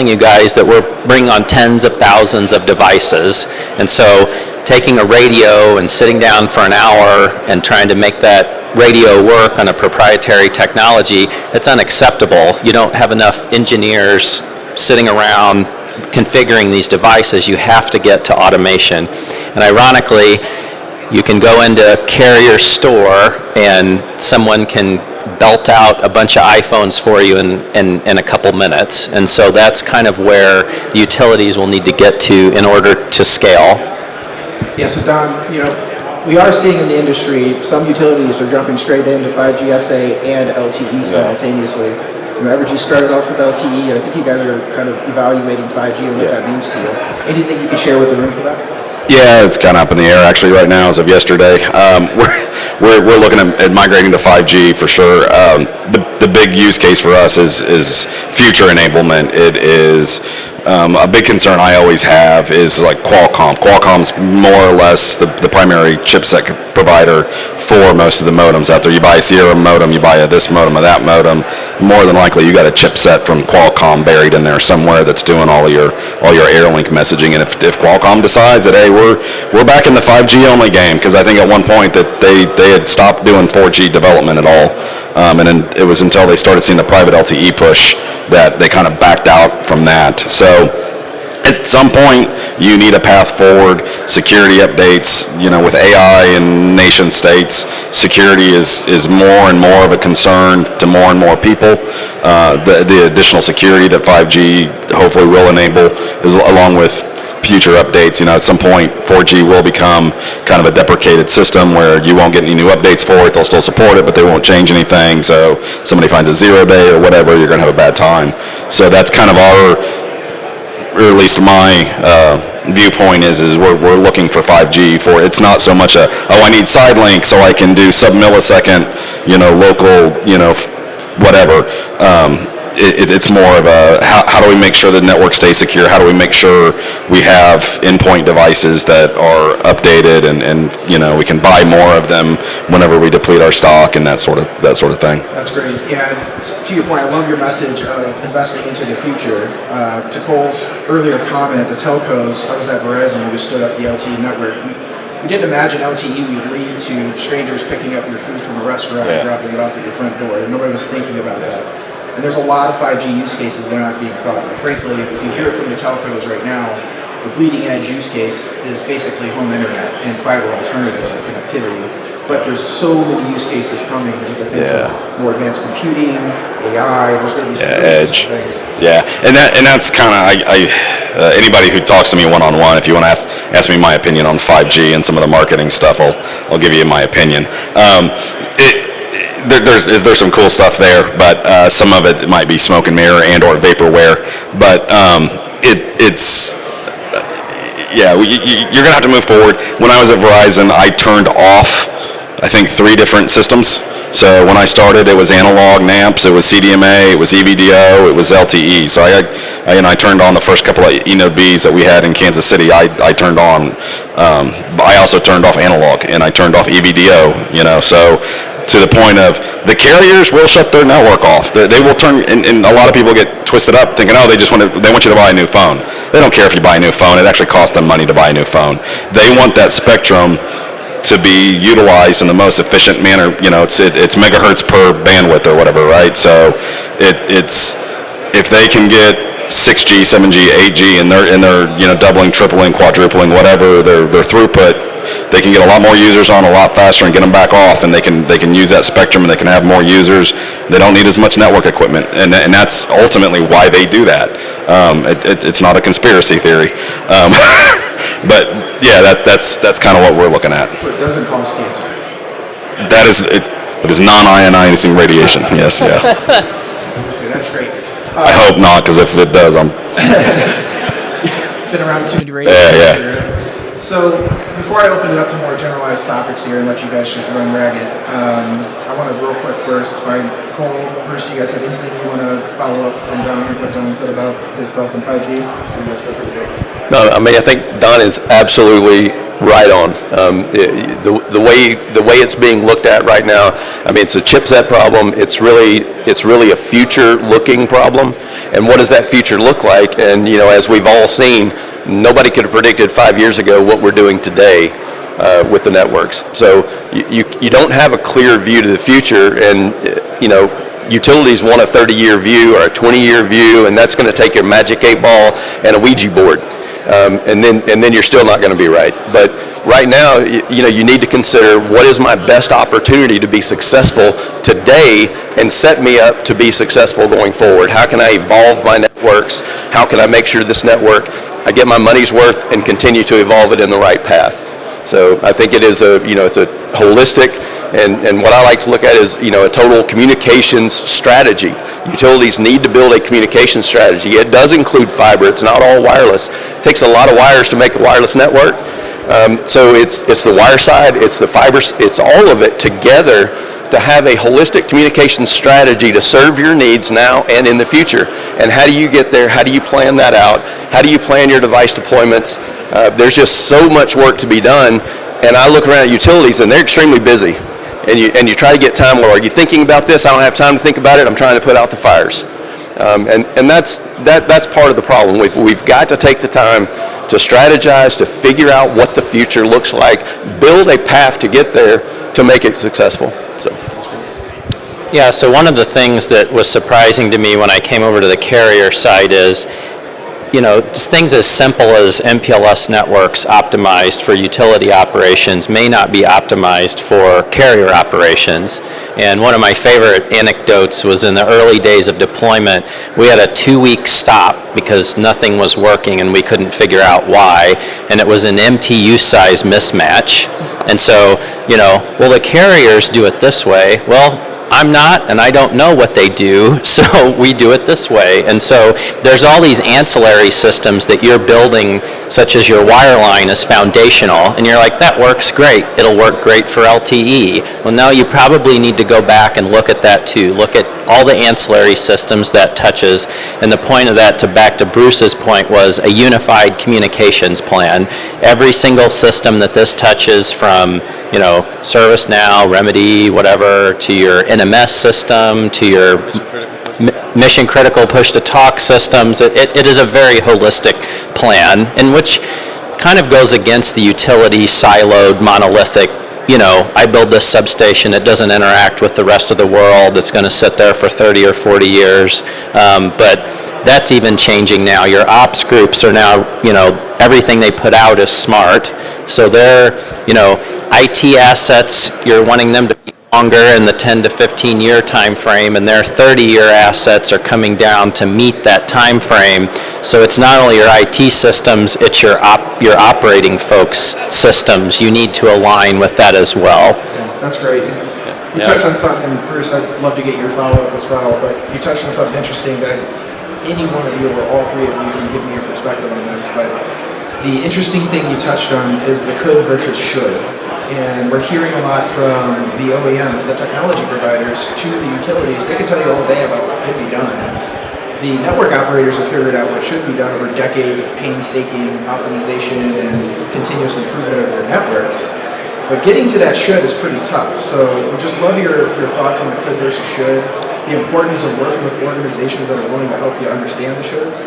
you guys that we're bringing on tens of thousands of devices. And so taking a radio and sitting down for an hour and trying to make that radio work on a proprietary technology, that's unacceptable. You don't have enough engineers sitting around configuring these devices. You have to get to automation. And ironically, you can go into a carrier store and someone can belt out a bunch of iPhones for you in a couple minutes. And so that's kind of where the utilities will need to get to in order to scale. Yeah, so Don, we are seeing in the industry some utilities are jumping straight into 5G SA and LTE simultaneously. Evergy started off with LTE, and I think you guys are kind of evaluating 5G and what that means to you. Anything you can share with the room for that? Yeah, it's kind of up in the air actually right now as of yesterday. We're looking at migrating to 5G for sure. The big use case for us is future enablement. It is a big concern I always have is like Qualcomm. Qualcomm's more or less the primary chipset provider for most of the modems out there. You buy a Sierra modem, you buy this modem or that modem, more than likely you got a chipset from Qualcomm buried in there somewhere that's doing all your Airlink messaging. And if Qualcomm decides that, hey, we're back in the 5G only game, because I think at one point that they had stopped doing 4G development at all, and then it was until they started seeing the private LTE push that they kind of backed out from that. So at some point, you need a path forward. Security updates, with AI and nation states, security is more and more of a concern to more and more people. The additional security that 5G hopefully will enable is along with future updates. At some point 4G will become kind of a deprecated system where you won't get any new updates for it. They'll still support it, but they won't change anything. So somebody finds a 0 day or whatever, you're going to have a bad time. So that's kind of our, or at least my viewpoint is we're looking for 5G for, it's not so much I need side link so I can do sub-millisecond, local, whatever. It's more of a how do we make sure the network stays secure? How do we make sure we have endpoint devices that are updated and we can buy more of them whenever we deplete our stock and that sort of thing. That's great. Yeah, to your point, I love your message of investing into the future. To Cole's earlier comment, the telcos, I was at Verizon when we stood up the LTE network. We didn't imagine LTE would lead to strangers picking up your food from a restaurant and dropping it off at your front door. Nobody was thinking about that. And there's a lot of 5G use cases that are not being thought of. Frankly, if you hear it from the telcos right now, the bleeding edge use case is basically home internet and fiber alternatives and connectivity. But there's so many use cases coming with the things like more advanced computing, AI, there's going to be some edge things. Yeah, and that's kind of, anybody who talks to me one-on-one, if you want to ask me my opinion on 5G and some of the marketing stuff, I'll give you my opinion. There's some cool stuff there, but some of it might be smoke and mirror and or vaporware. But you're gonna have to move forward. When I was at Verizon, I turned off, I think, 3 different systems. So when I started, it was analog NAMPS, it was CDMA, it was EVDO, it was LTE. So I turned on the first couple of eNode Bs that we had in Kansas City. I turned on. I also turned off analog and I turned off EVDO. So to the point of the carriers will shut their network off. They will turn, and a lot of people get twisted up thinking, oh, they want you to buy a new phone. They don't care if you buy a new phone. It actually costs them money to buy a new phone. They want that spectrum to be utilized in the most efficient manner. It's megahertz per bandwidth or whatever, right? So it's if they can get 6G, 7G, 8G, and they're doubling, tripling, quadrupling, whatever their throughput, they can get a lot more users on a lot faster and get them back off, and they can use that spectrum and they can have more users. They don't need as much network equipment, and that's ultimately why they do that. It's not a conspiracy theory, but yeah, that's kind of what we're looking at. So it doesn't cause cancer. That is it is non-ionizing radiation. Yes, yeah. That's great. I hope not, because if it does, I'm. Been around too many radio. Yeah. So before I open it up to more generalized topics here and let you guys just run ragged, I want to real quick first find Cole. First, do you guys have anything you want to follow up from Don or what Don said about his thoughts on 5G? You guys feel pretty good. No, I mean, I think Don is absolutely right on. The way it's being looked at right now, I mean, it's a chipset problem. It's really a future-looking problem. And what does that future look like? And as we've all seen, nobody could have predicted 5 years ago what we're doing today with the networks. So you don't have a clear view to the future, and utilities want a 30-year view or a 20-year view, and that's going to take your magic 8-ball and a Ouija board. And then you're still not going to be right. But right now, you need to consider what is my best opportunity to be successful today and set me up to be successful going forward. How can I evolve my networks? How can I make sure this network, I get my money's worth and continue to evolve it in the right path? So I think it is it's a holistic, and what I like to look at is, a total communications strategy. Utilities need to build a communication strategy. It does include fiber. It's not all wireless. It takes a lot of wires to make a wireless network. So it's the wire side, it's the fiber, it's all of it together to have a holistic communication strategy to serve your needs now and in the future. And how do you get there? How do you plan that out? How do you plan your device deployments? There's just so much work to be done. And I look around at utilities, and they're extremely busy. And you try to get time, well, are you thinking about this? I don't have time to think about it. I'm trying to put out the fires. And that's part of the problem. We've got to take the time to strategize, to figure out what the future looks like, build a path to get there to make it successful. So one of the things that was surprising to me when I came over to the carrier side is, just things as simple as MPLS networks optimized for utility operations may not be optimized for carrier operations. And one of my favorite anecdotes was in the early days of deployment, we had a 2-week stop because nothing was working and we couldn't figure out why, and it was an MTU size mismatch. And so, well, the carriers do it this way. Well, I'm not, and I don't know what they do, so we do it this way. And so there's all these ancillary systems that you're building, such as your wireline is foundational, and you're like, that works great. It'll work great for LTE. Well, now you probably need to go back and look at that too. Look at all the ancillary systems that touches. And the point of that, back to Bruce's point, was a unified communications plan. Every single system that this touches, from ServiceNow, Remedy, whatever, to your NMS system, to your mission critical push to talk systems, it is a very holistic plan, in which kind of goes against the utility siloed monolithic. I build this substation, it doesn't interact with the rest of the world, it's going to sit there for 30 or 40 years. But that's even changing now. Your ops groups are now, everything they put out is smart. So they're, IT assets, you're wanting them to be longer in the 10 to 15 year time frame, and their 30-year assets are coming down to meet that time frame. So it's not only your IT systems, it's your operating folks' systems. You need to align with that as well. Yeah, that's great. You touched on something, Bruce, I'd love to get your follow-up as well, but you touched on something interesting that any one of you or all three of you can give me your perspective on this, but the interesting thing you touched on is the could versus should. And we're hearing a lot from the OEMs, the technology providers, to the utilities. They can tell you all day about what could be done. The network operators have figured out what should be done over decades of painstaking optimization and continuous improvement of their networks. But getting to that should is pretty tough. So we'd just love your thoughts on the could versus should, the importance of working with organizations that are willing to help you understand the shoulds.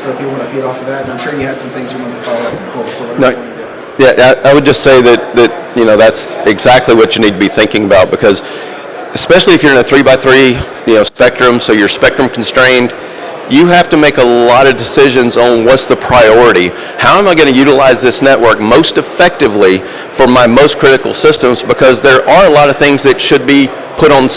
So if you want to feed off of that, and I'm sure you had some things you wanted to follow up from Cole. So what do No, you want to do? yeah, I would just say that that's exactly what you need to be thinking about, because especially if you're in a 3x3 spectrum, so you're spectrum constrained, you have to make a lot of decisions on what's the priority. How am I going to utilize this network most effectively for my most critical systems? Because there are a lot of things that should be put on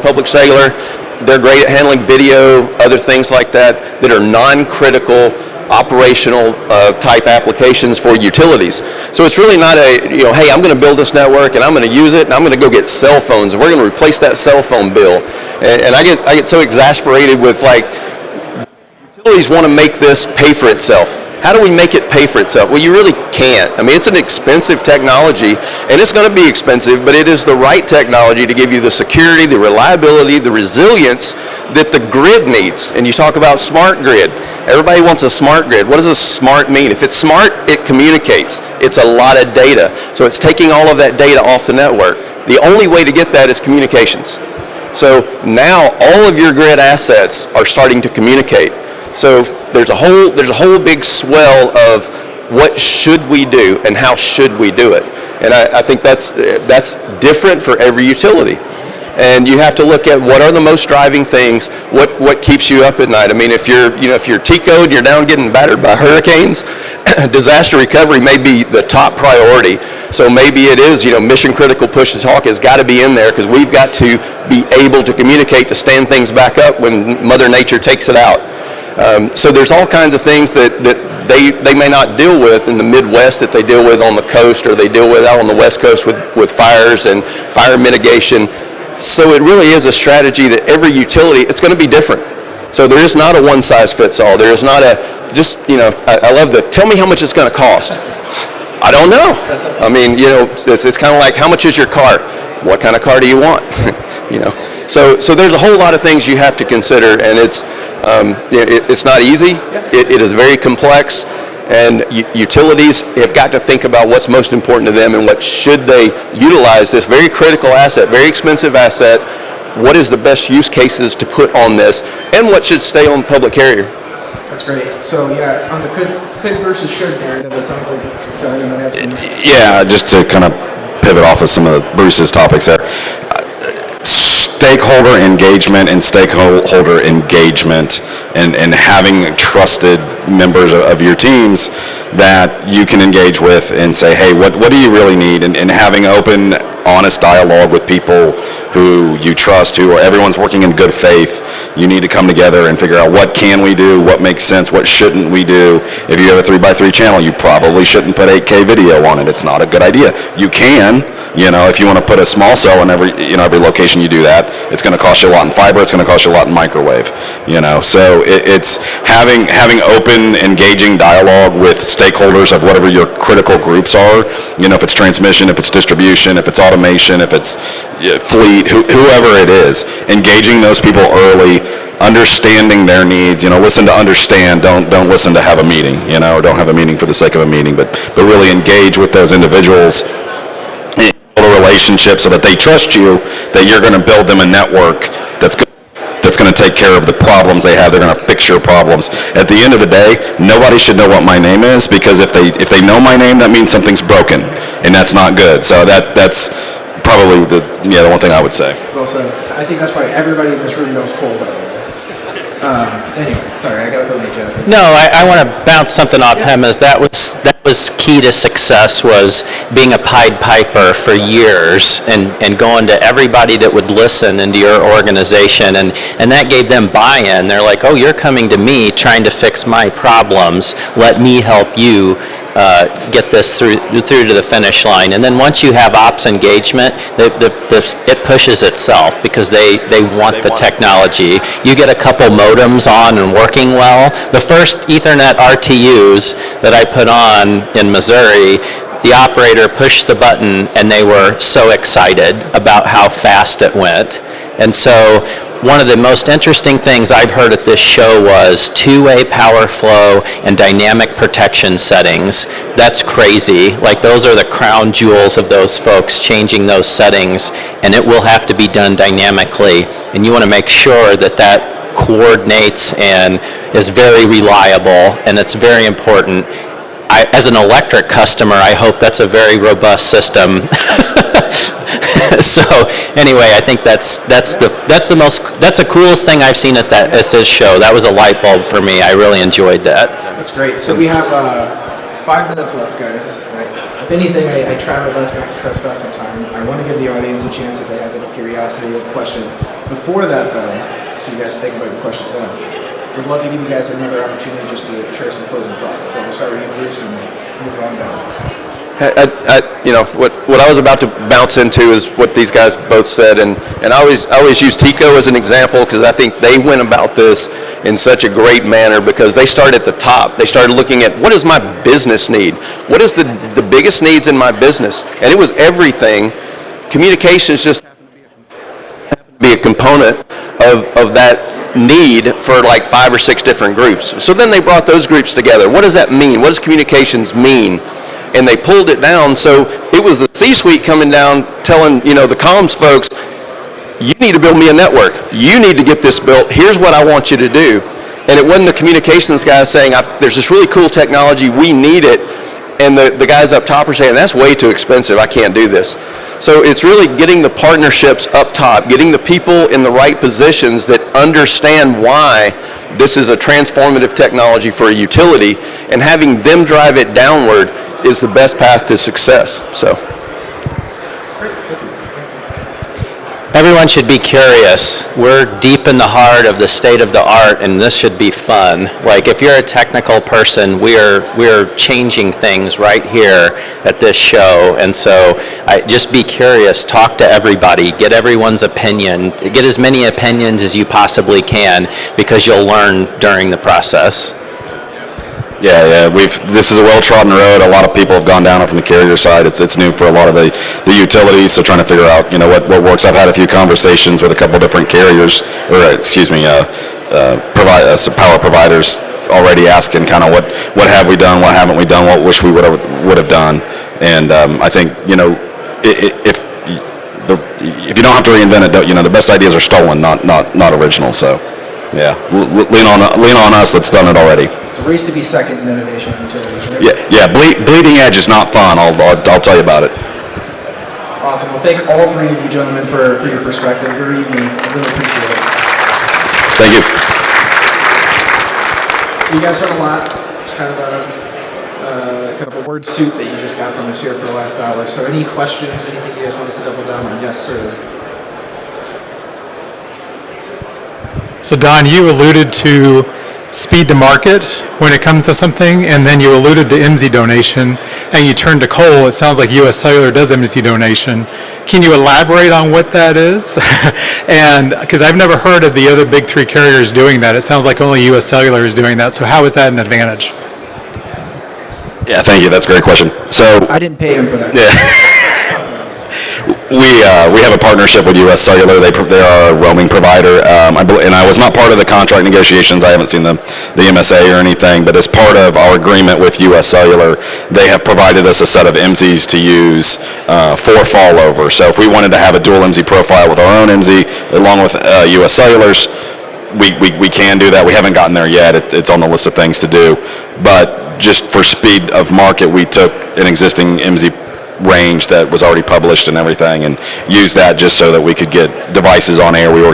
public cellular. They're great at handling video, other things like that are non-critical operational type applications for utilities. So it's really not hey, I'm going to build this network and I'm going to use it and I'm going to go get cell phones and we're going to replace that cell phone bill. And I get so exasperated with utilities want to make this pay for itself. How do we make it pay for itself? Well, you really can't. I mean, it's an expensive technology, and it's going to be expensive, but it is the right technology to give you the security, the reliability, the resilience that the grid needs. And you talk about smart grid. Everybody wants a smart grid. What does a smart mean? If it's smart, it communicates. It's a lot of data. So it's taking all of that data off the network. The only way to get that is communications. So now all of your grid assets are starting to communicate. So there's a whole big swell of what should we do and how should we do it. And I think that's different for every utility. And you have to look at what are the most driving things, what keeps you up at night. I mean, if you're TCO and you're down getting battered by hurricanes, disaster recovery may be the top priority. So maybe it is, mission critical push to talk has got to be in there because we've got to be able to communicate to stand things back up when Mother Nature takes it out. So there's all kinds of things that they may not deal with in the Midwest that they deal with on the coast, or they deal with out on the West Coast with fires and fire mitigation. So it really is a strategy that every utility, it's going to be different. So there is not a one size fits all. There is not I love tell me how much it's going to cost. I don't know. I mean, it's kind of like, how much is your car? What kind of car do you want? So there's a whole lot of things you have to consider, and it's not easy. It is very complex, and utilities have got to think about what's most important to them and what should they utilize this very critical asset, very expensive asset. What is the best use cases to put on this, and what should stay on public carrier? That's great. So yeah, on the could versus should narrative, it sounds like you might have some. Yeah, just to kind of pivot off of some of Bruce's topics there. Stakeholder engagement and stakeholder engagement and having trusted members of your teams that you can engage with and say, hey, what do you really need? And having open, honest dialogue with people who you trust, everyone's working in good faith. You need to come together and figure out what can we do, what makes sense, what shouldn't we do. If you have a 3x3 channel, you probably shouldn't put 8K video on it. It's not a good idea. You can, if you want to put a small cell in every location, you do that. It's going to cost you a lot in fiber. It's going to cost you a lot in microwave. So it's having open, engaging dialogue with stakeholders of whatever your critical groups are. If it's transmission, if it's distribution, if it's automation, if it's fleet, whoever it is, engaging those people early, understanding their needs. Listen to understand. Don't listen to have a meeting. Or don't have a meeting for the sake of a meeting, but really engage with those individuals. Build a relationship so that they trust you, that you're going to build them a network that's going to take care of the problems they have. They're going to fix your problems. At the end of the day, nobody should know what my name is, because if they know my name, that means something's broken, and that's not good. So that's probably the one thing I would say. Well said. I think that's why everybody in this room knows Cole, by the way. Anyway, sorry, I got to throw the Jeff. No, I want to bounce something off him. As that was key to success, was being a Pied Piper for years and going to everybody that would listen into your organization, and that gave them buy-in. They're like, oh, you're coming to me trying to fix my problems. Let me help you get this through to the finish line. And then once you have ops engagement, it pushes itself, because they want the technology. You get a couple modems on and working well. The first Ethernet RTUs that I put on in Missouri, the operator pushed the button and they were so excited about how fast it went. And so one of the most interesting things I've heard at this show was two-way power flow and dynamic protection settings. That's crazy. Like, those are the crown jewels of those folks, changing those settings, and it will have to be done dynamically. And you want to make sure that coordinates and is very reliable, and it's very important. As an electric customer, I hope that's a very robust system. So anyway, I think that's the coolest thing I've seen at this show. That was a light bulb for me. I really enjoyed that. That's great. So we have 5 minutes left, guys. If anything, I try my best not to trespass on time. I want to give the audience a chance if they have any curiosity or questions. Before that, though, so you guys think about your questions now, we'd love to give you guys another opportunity just to share some closing thoughts. So we'll start with you, Bruce, and move on down. What I was about to bounce into is what these guys both said, and I always use TECO as an example because I think they went about this in such a great manner because they started at the top. They started looking at what does my business need? What is the biggest needs in my business? And it was everything. Communications just happened to be a component of that need for like 5 or 6 different groups. So then they brought those groups together. What does that mean? What does communications mean? And they pulled it down, so it was the C-suite coming down telling, the comms folks, you need to build me a network. You need to get this built. Here's what I want you to do. And it wasn't the communications guys saying, there's this really cool technology, we need it. And the guys up top are saying, that's way too expensive, I can't do this. So it's really getting the partnerships up top, getting the people in the right positions that understand why this is a transformative technology for a utility, and having them drive it downward is the best path to success. So Everyone should be curious. We're deep in the heart of the state of the art, and this should be fun. Like, if you're a technical person, we're changing things right here at this show. And so just be curious, talk to everybody, get everyone's opinion, get as many opinions as you possibly can, because you'll learn during the process. Yeah. This is a well-trodden road. A lot of people have gone down it from the carrier side. It's new for a lot of the utilities. So trying to figure out, what works. I've had a few conversations with a couple different carriers, power providers already asking kind of what have we done, what haven't we done, what wish we would have done. And I think if you don't have to reinvent it, the best ideas are stolen, not original. So yeah, lean on us that's done it already. It's a race to be second in innovation in utilities, right? Yeah. Bleeding edge is not fun. I'll tell you about it. Awesome. Well, thank all three of you gentlemen for your perspective. Very unique. I really appreciate it. Thank you. So you guys heard a lot. It's kind of a word soup that you just got from us here for the last hour. So any questions? Anything you guys want us to double down on? Yes, sir. So Don, you alluded to speed to market when it comes to something, and then you alluded to MZ donation, and you turned to Cole. It sounds like UScellular does MZ donation. Can you elaborate on what that is? And because I've never heard of the other big three carriers doing that. It sounds like only UScellular is doing that. So how is that an advantage? Yeah, thank you. That's a great question. So I didn't pay him for that. Yeah. We have a partnership with UScellular. They are a roaming provider, and I was not part of the contract negotiations. I haven't seen the MSA or anything, but as part of our agreement with UScellular, they have provided us a set of MZs to use for fallover. So if we wanted to have a dual MZ profile with our own MZ along with UScellular's, we can do that. We haven't gotten there yet. It's on the list of things to do, but just for speed of market, we took an existing MZ range that was already published and everything, and use that just so that we could get devices on air. You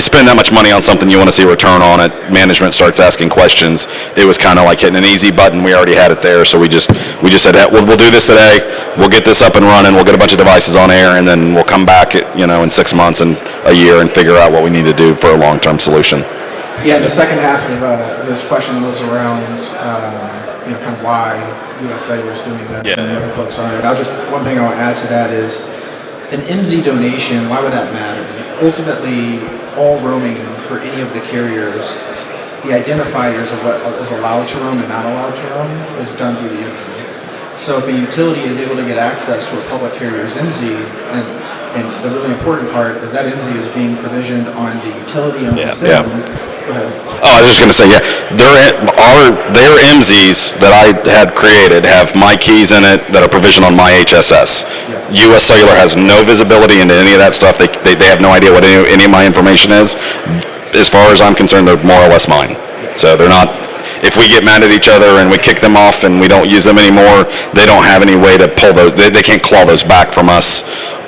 spend that much money on something, you want to see a return on it. Management starts asking questions. It was kind of like hitting an easy button. We already had it there, so we just said, hey, we'll do this today. We'll get this up and running. We'll get a bunch of devices on air, and then we'll come back in 6 months and a year and figure out what we need to do for a long-term solution. Yeah, the second half of this question was around kind of why UScellular is doing this and the other folks aren't. One thing I'll add to that is an MZ donation. Why would that matter? Ultimately, all roaming for any of the carriers, the identifiers of what is allowed to roam and not allowed to roam is done through the MZ. So if a utility is able to get access to a public carrier's MZ, and the really important part is that MZ is being provisioned on the utility on the SIM. Go ahead. Oh, I was just going to say, their MZs that I had created have my keys in it that are provisioned on my HSS. Yes. UScellular has no visibility into any of that stuff. They have no idea what any of my information is. as far as I'm concerned, they're more or less mine. So they're not, if we get mad at each other and we kick them off and we don't use them anymore, they don't have any way to pull those, they can't claw those back from us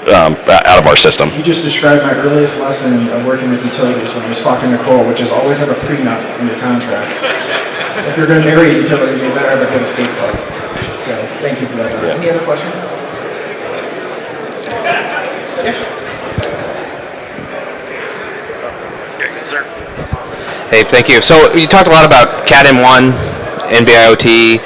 out of our system. You just described my earliest lesson of working with utilities when I was talking to Cole, which is always have a prenup in your contracts. If you're going to marry a utility, they better have a good escape clause. So thank you for that. Yeah. Any other questions? Sir. Hey, thank you. So you talked a lot about Cat M1, NB-IoT.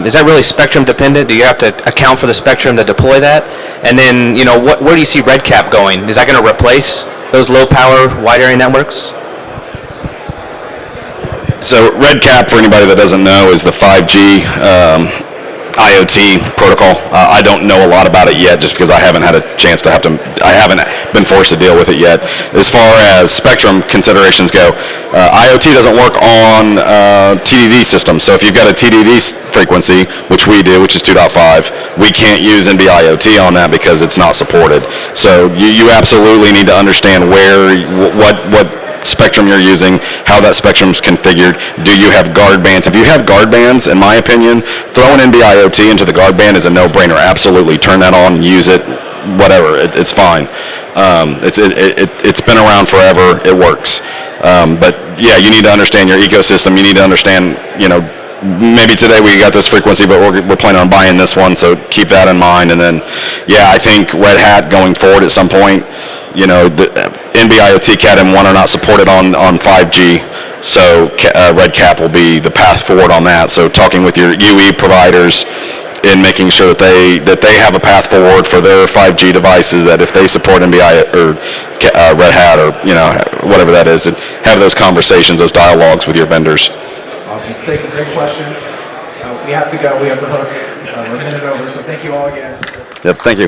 Is that really spectrum dependent? Do you have to account for the spectrum to deploy that? And then, where do you see RedCap going? Is that going to replace those low power wide area networks? So RedCap, for anybody that doesn't know, is the 5G IoT protocol. I don't know a lot about it yet, just because I haven't had a chance to I haven't been forced to deal with it yet. As far as spectrum considerations go, IoT doesn't work on TDD systems. So if you've got a TDD frequency, which we do, which is 2.5, we can't use NB-IoT on that because it's not supported. So you absolutely need to understand what spectrum you're using, how that spectrum's configured. Do you have guard bands? If you have guard bands, in my opinion, throwing NB-IoT into the guard band is a no-brainer. Absolutely, turn that on, use it, whatever. It's fine. It's been around forever. It works. But yeah, you need to understand your ecosystem. You need to understand, maybe today we got this frequency, but we're planning on buying this one, so keep that in mind. And then, yeah, I think Red Hat going forward at some point, the NB-IoT Cat M1 are not supported on 5G, so RedCap will be the path forward on that. So talking with your UE providers and making sure that they have a path forward for their 5G devices, that if they support NB-I or Red Hat or whatever that is, and have those conversations, those dialogues with your vendors. Awesome. Thank you. Great questions. We have to go. We have the hook. We're a minute over, so thank you all again. Yep, thank you.